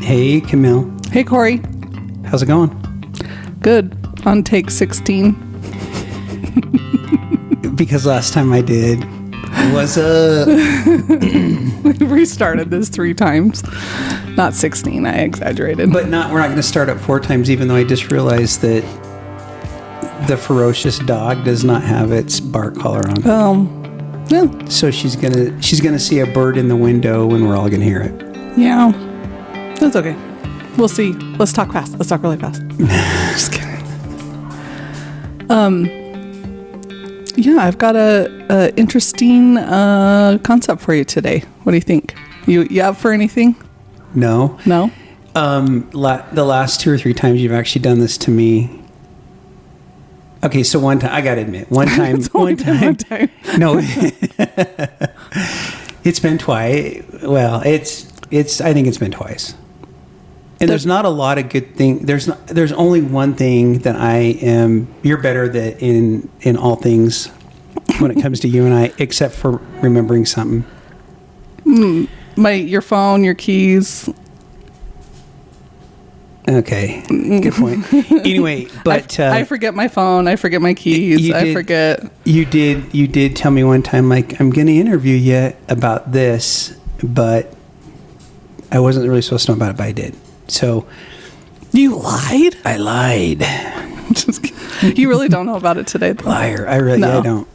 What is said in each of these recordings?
Hey, Camille. Hey, Cory. How's it going? Good. On take 16. Because last time I did, what's up? We restarted this 3 times. Not 16. I exaggerated. But we're not going to start up 4 times, even though I just realized that the ferocious dog does not have its bark collar on. Yeah. So she's gonna see a bird in the window and we're all gonna hear it. Yeah. That's okay. We'll see. Let's talk fast. Let's talk really fast. Just kidding. Yeah, I've got a interesting concept for you today. What do you think? You up for anything? No. No? The last 2 or 3 times you've actually done this to me. Okay, so one time, I gotta admit, one time. No, it's been twice. Well, I think it's been twice. And there's not a lot of good things. There's only one thing that you're better in all things when it comes to you and I, except for remembering something. Your phone, your keys. Okay, good point. Anyway, but I forget my phone. I forget my keys. I forget. You did tell me one time, like, I'm going to interview you about this, but I wasn't really supposed to know about it, but I did. So you lied? I lied. Just kidding. You really don't know about it today, though. Liar. I don't.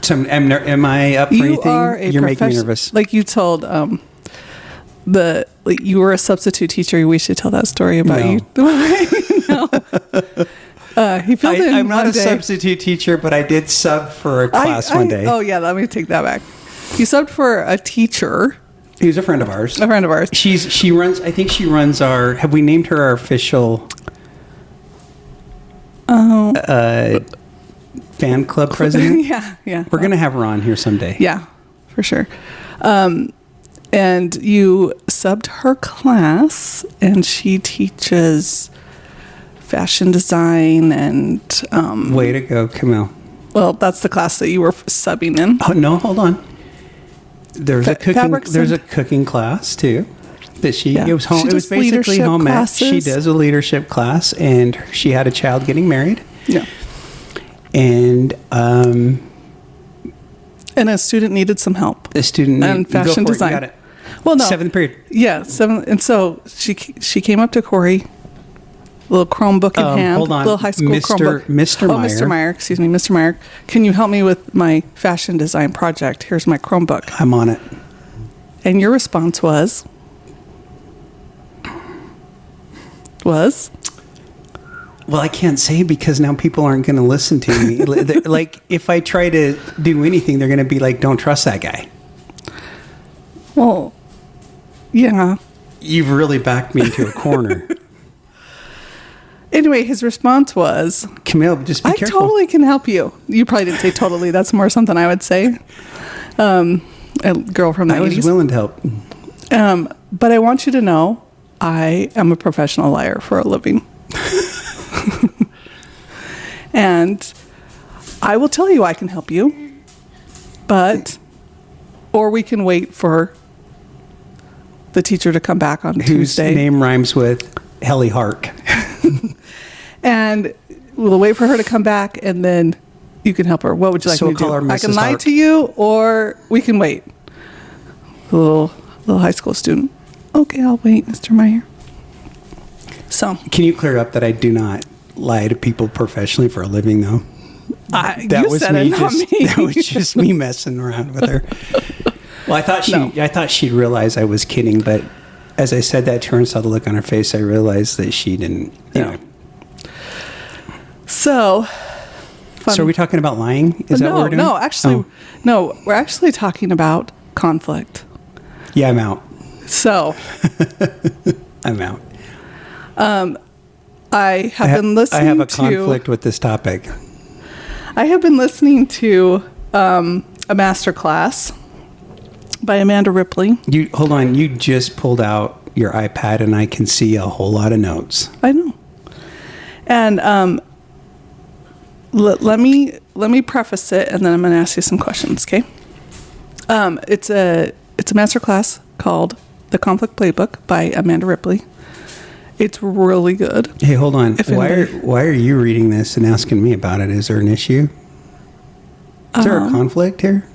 So am I up for anything? You're making me nervous. Like you told you were a substitute teacher. We should tell that story about you. No. He filled in I'm not one a day. Substitute teacher, but I did sub for a class one day. Oh yeah, let me take that back. You subbed for a teacher. He was a friend of ours. A friend of ours. She runs. I think she runs our. Have we named her our official? Fan club president. Yeah. We're gonna have her on here someday. Yeah, for sure. And you subbed her class, and she teaches fashion design and. Way to go, Camille. Well, that's the class that you were subbing in. Oh no! Hold on. There's a cooking class too. That it was home. It was basically home ec. She does a leadership class, and she had a child getting married. Yeah. And a student needed some help. And fashion design. Got it. Well, no. 7th period. Yeah, 7th. And so she came up to Cory, little Chromebook in hand, hold on. little high school Chromebook. Mr. Meyer. Mr. Meyer. Excuse me, Mr. Meyer. Can you help me with my fashion design project? Here's my Chromebook. I'm on it. And your response was? Well, I can't say because now people aren't going to listen to me. Like, if I try to do anything, they're going to be like, don't trust that guy. Well, yeah. You've really backed me into a corner. Anyway, his response was, Camille, just be careful. I totally can help you. You probably didn't say totally. That's more something I would say. A girl from the 80s. I was willing to help. But I want you to know, I am a professional liar for a living. And I will tell you I can help you, or we can wait for the teacher to come back on Tuesday. Whose name rhymes with Helly Hark. And we'll wait for her to come back, and then you can help her. What would you like me to do? I can lie to you, or we can wait. The little high school student. Okay, I'll wait, Mr. Meyer. So, can you clear up that I do not lie to people professionally for a living, though? That was just me messing around with her. Well, I thought she'd realize I was kidding, but as I said that to her and saw the look on her face, I realized that she didn't. So are we talking about lying? Is that what we're doing? No, we're actually talking about conflict. Yeah, I'm out. So I'm out. I have a conflict with this topic. I have been listening to a master class by Amanda Ripley. Hold on. You just pulled out your iPad, and I can see a whole lot of notes. I know. And let me preface it, and then I'm going to ask you some questions. Okay. It's a master class called The Conflict Playbook by Amanda Ripley. It's really good. Hey, hold on. Why are you reading this and asking me about it? Is there an issue? Is there a conflict here?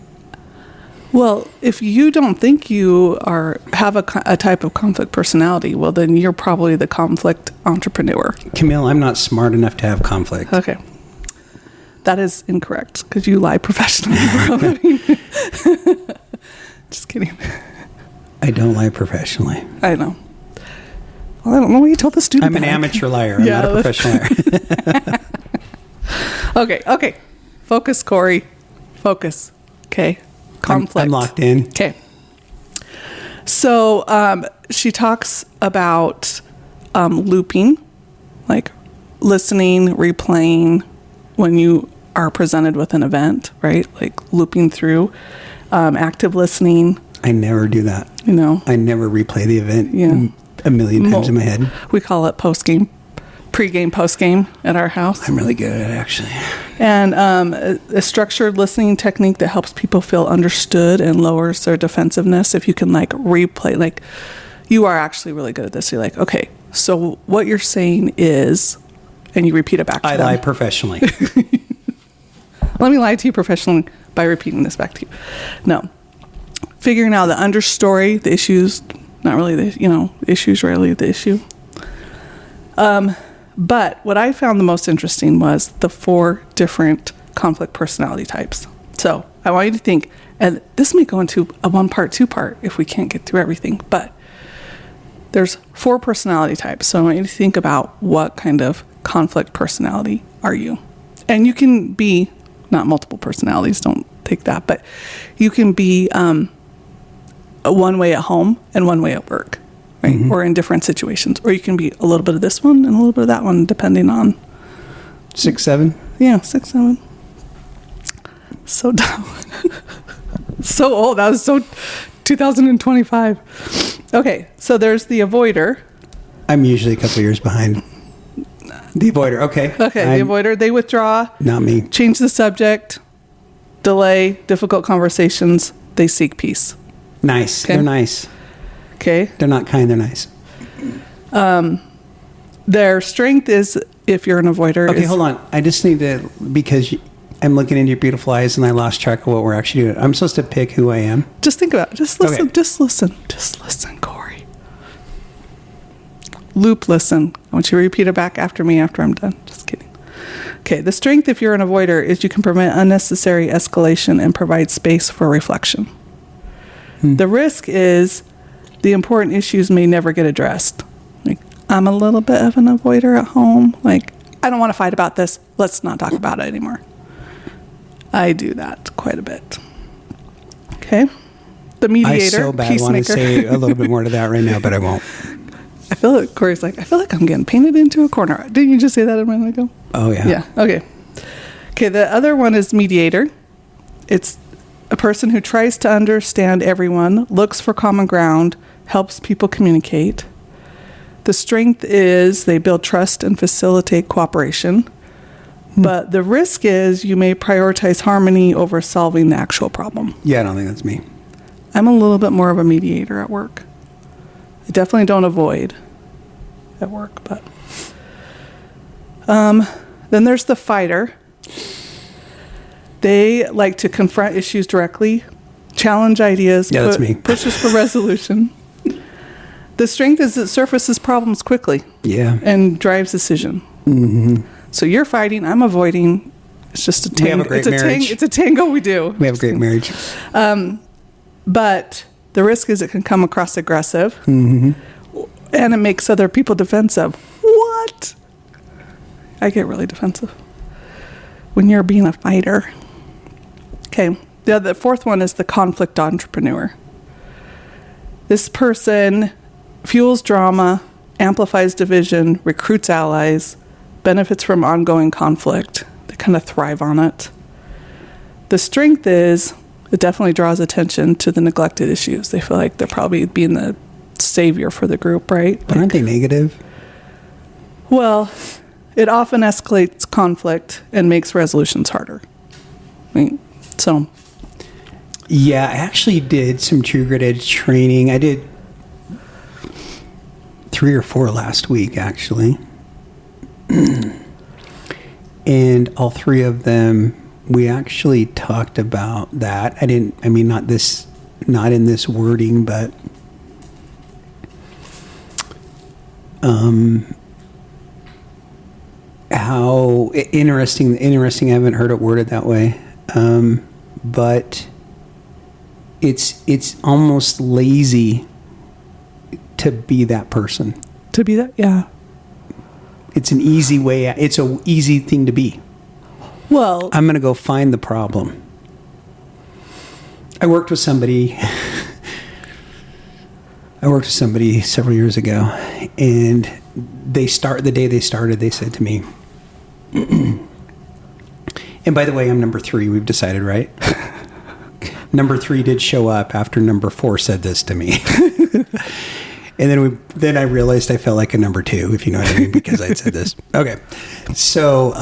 Well, if you don't think you have a type of conflict personality, well, then you're probably the conflict entrepreneur. Camille, I'm not smart enough to have conflict. Okay. That is incorrect because you lie professionally. Just kidding. I don't lie professionally. I know. Well, I don't know what you told the student. I'm an amateur liar. I'm not a professional liar. Okay. Focus, Cory. Focus. Okay. Conflict. I'm locked in. Okay. So she talks about looping, like listening, replaying when you are presented with an event, right? Like looping through, active listening. I never do that. I never replay the event a million times in my head. We call it post-game, pre-game, post-game at our house. I'm really good at it, actually. And a structured listening technique that helps people feel understood and lowers their defensiveness. If you can like replay, like you are actually really good at this. You're like, okay, so what you're saying is, and you repeat it back to them. I lie professionally. Let me lie to you professionally by repeating this back to you. No. Figuring out the understory, the issues, not really the issues rarely the issue. But what I found the most interesting was the 4 different conflict personality types. So I want you to think, and this may go into a 1-part, 2-part if we can't get through everything, but there's 4 personality types. So I want you to think about what kind of conflict personality are you? And you can be, not multiple personalities, don't take that, but you can be one way at home and one way at work, right? Mm-hmm. Or in different situations. Or you can be a little bit of this one and a little bit of that one, depending on 6, 7. Yeah, 6, 7. So dumb. So old. That was so 2025. Okay, so there's the avoider. I'm usually a couple years behind. The avoider. Okay, the avoider. They withdraw. Not me. Change the subject. Delay difficult conversations. They seek peace. Nice. Okay. They're nice. Okay. They're not kind. They're nice. Their strength is, if you're an avoider. Okay, hold on. I just need to, because I'm looking into your beautiful eyes and I lost track of what we're actually doing. I'm supposed to pick who I am. Just think about it. Just listen. Okay. Just listen, Cory. Loop listen. I want you to repeat it back after me after I'm done. Just kidding. Okay. The strength, if you're an avoider, is you can prevent unnecessary escalation and provide space for reflection. The risk is the important issues may never get addressed. Like, I'm a little bit of an avoider at home. Like, I don't want to fight about this. Let's not talk about it anymore. I do that quite a bit. Okay. The mediator, I so bad want to say a little bit more to that right now, but I won't. I feel like Cory's like, I feel like I'm getting painted into a corner. Didn't you just say that a minute ago? Oh, yeah. Yeah. Okay. Okay. The other one is mediator. It's a person who tries to understand everyone, looks for common ground, helps people communicate. The strength is they build trust and facilitate cooperation. But the risk is you may prioritize harmony over solving the actual problem. Yeah, I don't think that's me. I'm a little bit more of a mediator at work. I definitely don't avoid at work, but then there's the fighter. They like to confront issues directly, challenge ideas, that's me. Pushes for resolution. The strength is it surfaces problems quickly. Yeah. And drives decision. Mm-hmm. So you're fighting, I'm avoiding. It's just a tango. We have a great marriage. It's a tango we do. We have a great marriage. But the risk is it can come across aggressive. Mm-hmm. And it makes other people defensive. What? I get really defensive when you're being a fighter. Okay. The 4th one is the conflict entrepreneur. This person fuels drama, amplifies division, recruits allies, benefits from ongoing conflict. They kind of thrive on it. The strength is it definitely draws attention to the neglected issues. They feel like they're probably being the savior for the group, right? But aren't they negative? Well, it often escalates conflict and makes resolutions harder. So. Yeah, I actually did some True Grit Edge training. I did 3 or 4 last week, actually. And all 3 of them, we actually talked about that. not in this wording, but how interesting, I haven't heard it worded that way. But it's almost lazy to be that person. To be that, yeah. It's an easy way. It's an easy thing to be. Well, I'm going to go find the problem. I worked with somebody several years ago, and the day they started, they said to me, and by the way, I'm number 3. We've decided, right? Number 3 did show up after number 4 said this to me. And then I realized I felt like a number 2, if you know what I mean, because I'd said this. Okay. So,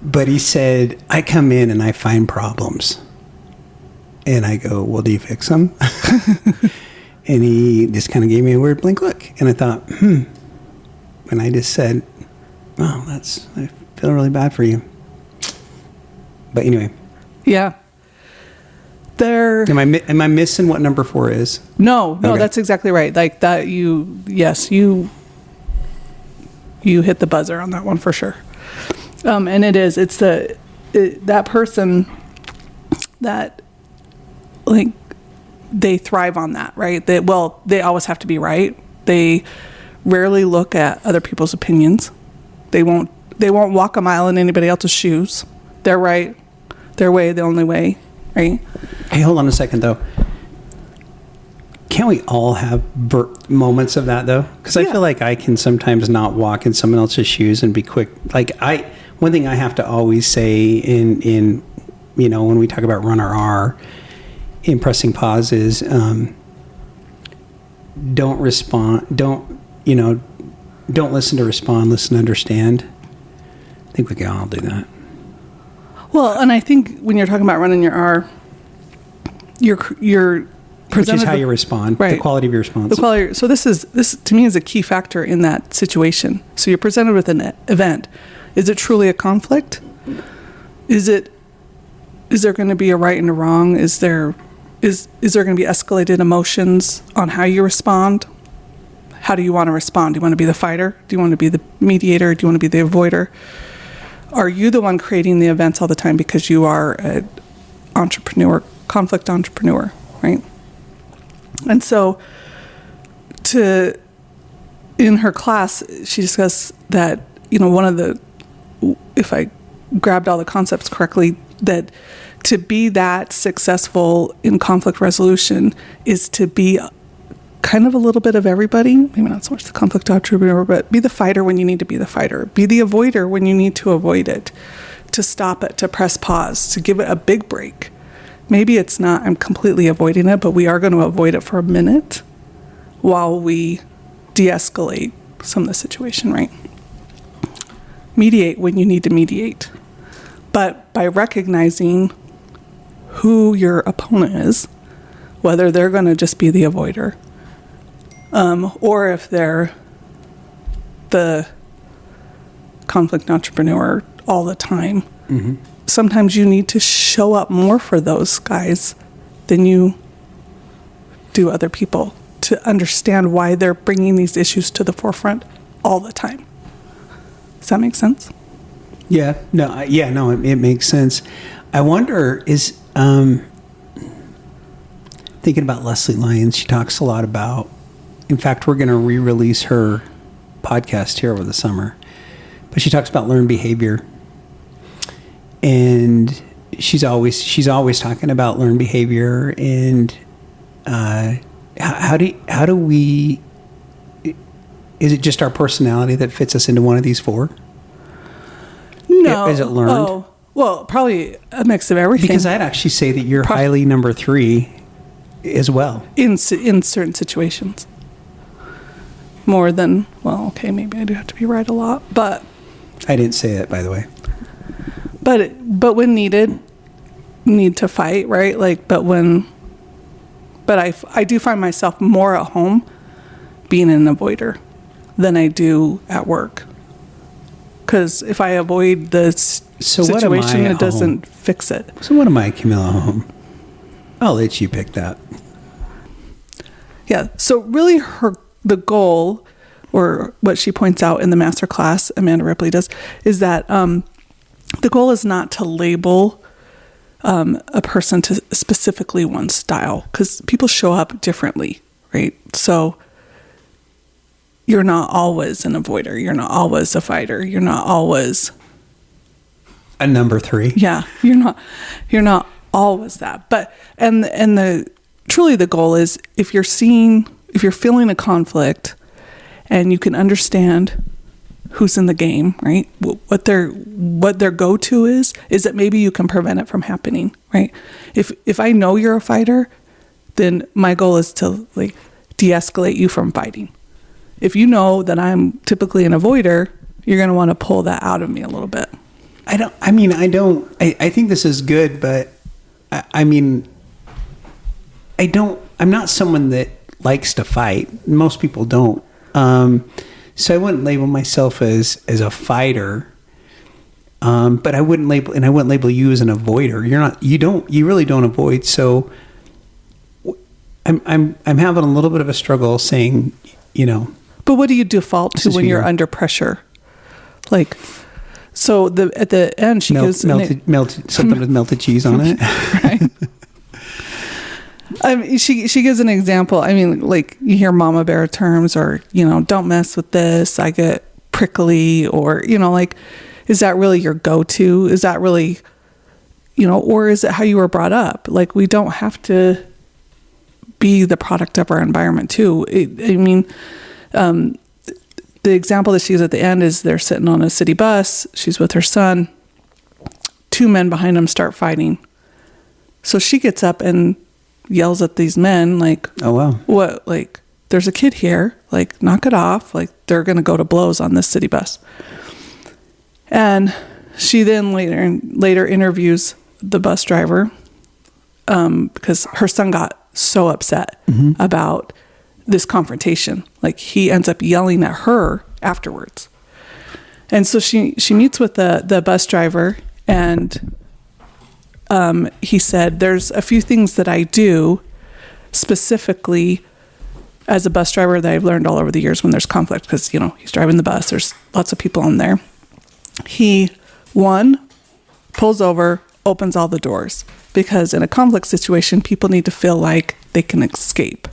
but he said, I come in and I find problems. And I go, well, do you fix them? And he just kind of gave me a weird blank look. And I thought, And I just said, well, I feel really bad for you. But anyway. Yeah. Am I missing what number 4 is? No, okay. That's exactly right. Like that, you hit the buzzer on that one for sure. And it's that person that, like, they thrive on that, right? They always have to be right. They rarely look at other people's opinions. They won't walk a mile in anybody else's shoes. They're right, their way, the only way, right? Hey, hold on a second, though. Can't we all have moments of that, though? Because I feel like I can sometimes not walk in someone else's shoes and be quick. Like, one thing I have to always say in when we talk about run or R, in pressing pause is don't respond. Don't listen to respond. Listen to understand. I think we can all do that. Well, and I think when you're talking about running your R, you're which is how you respond, right? The quality of your response. So this to me is a key factor in that situation. So you're presented with an event. Is it truly a conflict? Is there going to be a right and a wrong? Is there going to be escalated emotions on how you respond? How do you want to respond? Do you want to be the fighter? Do you want to be the mediator? Do you want to be the avoider? Are you the one creating the events all the time because you are an entrepreneur, conflict entrepreneur, right? And so in her class, she discussed that, if I grabbed all the concepts correctly, that to be that successful in conflict resolution is to be kind of a little bit of everybody, maybe not so much the conflict entrepreneur, but be the fighter when you need to be the fighter, be the avoider when you need to avoid it, to stop it, to press pause, to give it a big break. Maybe it's not, I'm completely avoiding it, but we are going to avoid it for a minute while we de-escalate some of the situation, right? Mediate when you need to mediate. But by recognizing who your opponent is, whether they're going to just be the avoider, or if they're the conflict entrepreneur all the time, mm-hmm. Sometimes you need to show up more for those guys than you do other people to understand why they're bringing these issues to the forefront all the time. Does that make sense? Yeah, it makes sense. I wonder, thinking about Leslie Lyons, she talks a lot about, in fact, we're going to re-release her podcast here over the summer, but she talks about learned behavior. And she's always talking about learned behavior and how do we, is it just our personality that fits us into one of these 4? No. Is it learned? Oh, well, probably a mix of everything. Because I'd actually say that you're highly number 3 as well. In certain situations. More than, well, okay, maybe I do have to be right a lot, but. I didn't say that, by the way. But when needed, need to fight, right? Like, but I do find myself more at home being an avoider than I do at work. Because if I avoid the situation, it doesn't fix it. So what am I, Camille, at home? I'll let you pick that. Yeah. So really the goal, or what she points out in the master class, Amanda Ripley does, is that the goal is not to label a person to specifically one style, because people show up differently, right? So you're not always an avoider. You're not always a fighter. You're not always a number 3. Yeah, you're not always that. But and truly the goal is, if you're feeling a conflict and you can understand who's in the game, right? What their go-to is that maybe you can prevent it from happening, right? If I know you're a fighter, then my goal is to like de-escalate you from fighting. If you know that I'm typically an avoider, you're going to want to pull that out of me a little bit. I think this is good, but I'm not someone that likes to fight. Most people don't. So I wouldn't label myself as a fighter. But I wouldn't label you as an avoider. You really don't avoid. So I'm having a little bit of a struggle saying, But what do you default to when you're under pressure? Like, so at the end she gives something with melted cheese on it. Right. She gives an example. Like, you hear mama bear terms, or don't mess with this, I get prickly, or like, is that really your go-to? Is that really, or is it how you were brought up? Like, we don't have to be the product of our environment too. The example that she gives at the end is they're sitting on a city bus. She's with her son. 2 men behind them start fighting. So she gets up and yells at these men, like, "Oh, wow. What? Like, there's a kid here. Like, knock it off. Like, they're going to go to blows on this city bus." And she then later interviews the bus driver because her son got so upset about this confrontation. Like, he ends up yelling at her afterwards. And so she meets with the bus driver, and he said, there's a few things that I do specifically as a bus driver that I've learned all over the years when there's conflict, because, he's driving the bus. There's lots of people in there. He, one, pulls over, opens all the doors, because in a conflict situation, people need to feel like they can escape.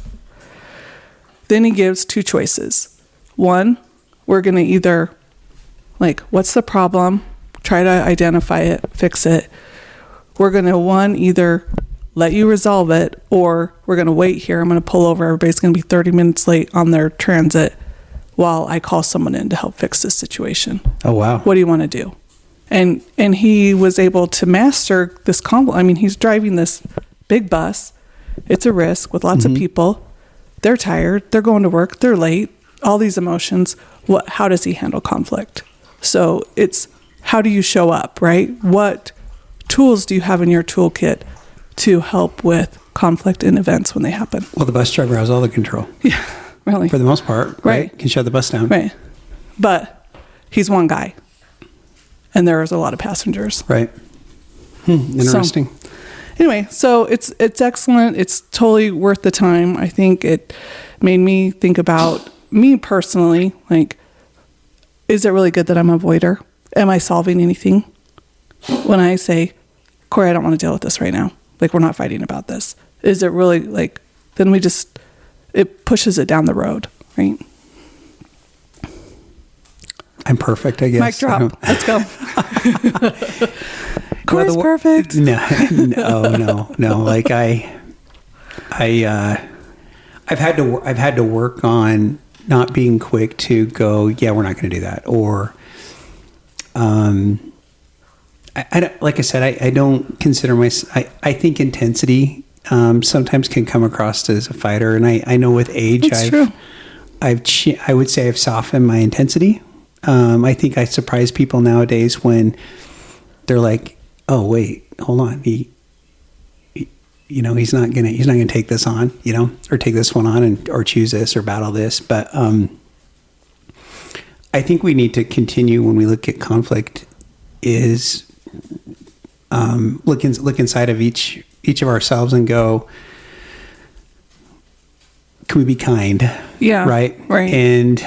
Then he gives 2 choices. One, we're going to either, like, what's the problem? Try to identify it, fix it. We're going to, either let you resolve it, or we're going to wait here. I'm going to pull over. Everybody's going to be 30 minutes late on their transit while I call someone in to help fix this situation. Oh, wow. What do you want to do? And he was able to master this conflict. He's driving this big bus. It's a risk with lots of people. They're tired. They're going to work. They're late. All these emotions. How does he handle conflict? So it's, how do you show up, right? What tools do you have in your toolkit to help with conflict in events when they happen? Well, the bus driver has all the control. Yeah, really. For the most part, right? Can shut the bus down. Right. But he's one guy, and there's a lot of passengers. Right. Interesting. So, anyway, so it's excellent. It's totally worth the time. I think it made me think about me personally. Like, is it really good that I'm a avoider? Am I solving anything? When I say, Cory, I don't want to deal with this right now. Like, we're not fighting about this. Is it really, like, then it pushes it down the road, right? I'm perfect, I guess. Mic drop. Let's go. Cory's perfect. No. Like, I've had to work on not being quick to go, yeah, we're not going to do that. Or, like I said, I don't consider I think intensity sometimes can come across as a fighter, and I know with age, I would say I've softened my intensity. I think I surprise people nowadays when they're like, "Oh, wait, hold on, he's not gonna take this on, or take this one on or choose this or battle this. But I think we need to continue when we look at conflict is look inside of each of ourselves and go, can we be kind? Yeah. Right. And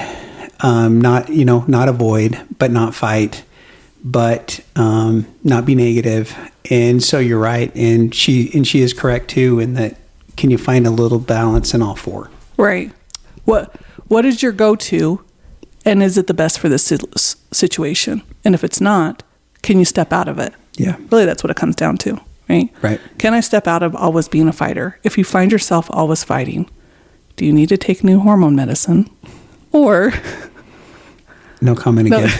not avoid, but not fight, but not be negative. And so you're right, and she is correct too in that. Can you find a little balance in all four? Right. What is your go-to, and is it the best for this situation? And if it's not, can you step out of it? Yeah. Really, that's what it comes down to, right? Right. Can I step out of always being a fighter? If you find yourself always fighting, do you need to take new hormone medicine, or no comment again?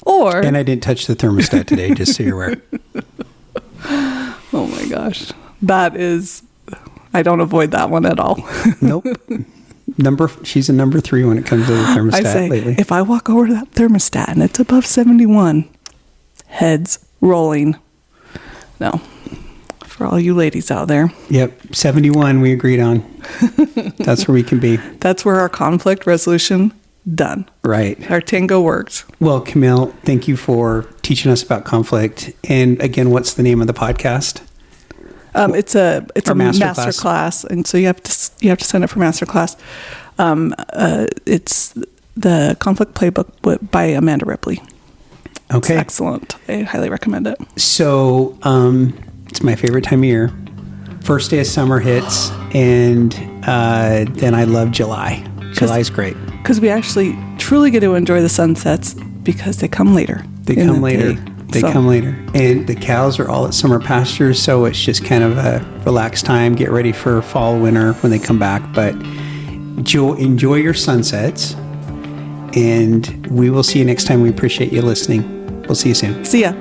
And I didn't touch the thermostat today, just so you're aware. Oh my gosh. I don't avoid that one at all. Nope. She's a number 3 when it comes to the thermostat I say, lately. If I walk over to that thermostat and it's above 71, heads rolling. No. For all you ladies out there. Yep. 71 we agreed on. That's where we can be. That's where our conflict resolution done. Right. Our tango worked. Well, Camille, thank you for teaching us about conflict. And again, what's the name of the podcast? It's a master class, and so you have to sign up for master class. It's the Conflict Playbook by Amanda Ripley. Okay, it's excellent. I highly recommend it. So it's my favorite time of year. First day of summer hits, and then I love July. July's great because we actually truly get to enjoy the sunsets because they come later. They come later. And the cows are all at summer pastures, so it's just kind of a relaxed time. Get ready for fall, winter when they come back. But enjoy your sunsets, and we will see you next time. We appreciate you listening. We'll see you soon. See ya.